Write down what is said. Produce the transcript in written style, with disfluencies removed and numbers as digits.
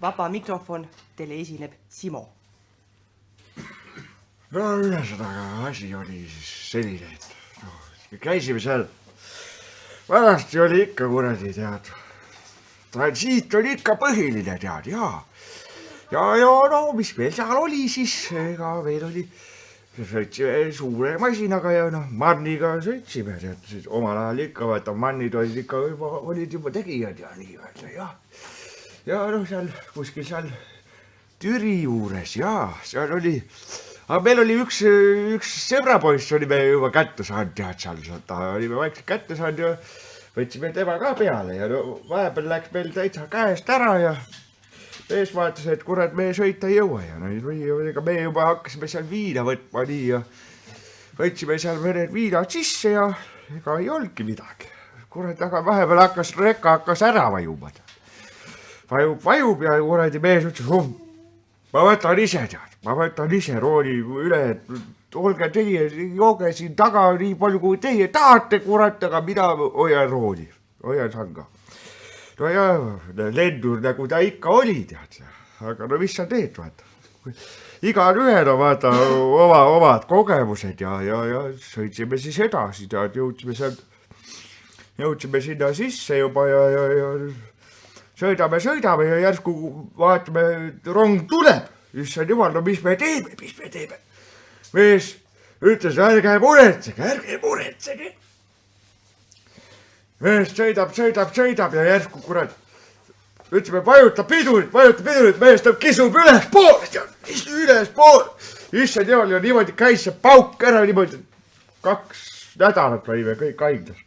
vaba mikrofon, teile esineb Simo. No ühesõnaga asi oli siis selline, et käisime seal. Vanasti oli ikka kuradi tead. Transiit oli ikka põhiline tead, jaa. Ja no mis meil seal oli siis, ega meil oli, sõitsime suure masinaga ja manniga sõitsime, tead, omal ajal ikka, vaata mannid olid juba tegijad ja nii välja, jah. Ja seal kuskil seal Türi juures, jaa, seal oli, aga meil oli üks sõbrapoiss oli me juba kätte saanud, tead, seal ta olime vaikselt kätte saanud ja võtsime tema ka peale ja vahepeal läks meil täitsa käest ära ja mees vaatas, et kurat, me sõita ei jõua ja ega me juba hakkasime seal viina võtma nii ja võtsime seal mõned viinad sisse ja ega ei olnudki midagi. Kurat, aga vahepeal reka hakkas ära vajuma. Vajub ja kuradi mees ütles, ma võtan ise rooli üle, et olge teie, jooge siin taga nii palju kui teie tahate, kurat, aga mina hoian rooli, hoian sanga. No ja lendur nagu ta ikka oli, tead, aga no mis sa teed, vaata. Igal ühel on vaata omad kogemused ja sõitsime siis edasi, tead, jõudsime sinna sisse juba ja sõidame ja järsku vaatame, rong tuleb. Issand jumal, no mis me teeme? Mees ütles, ärge muretsege. Mees sõidab ja järsku kurat. Ütleme, vajutab pidurit, mees tõb kisub ülespoole. Issand jumal ja niimoodi käis see pauk ära niimoodi. 2 nädalat olime kõik haiglas.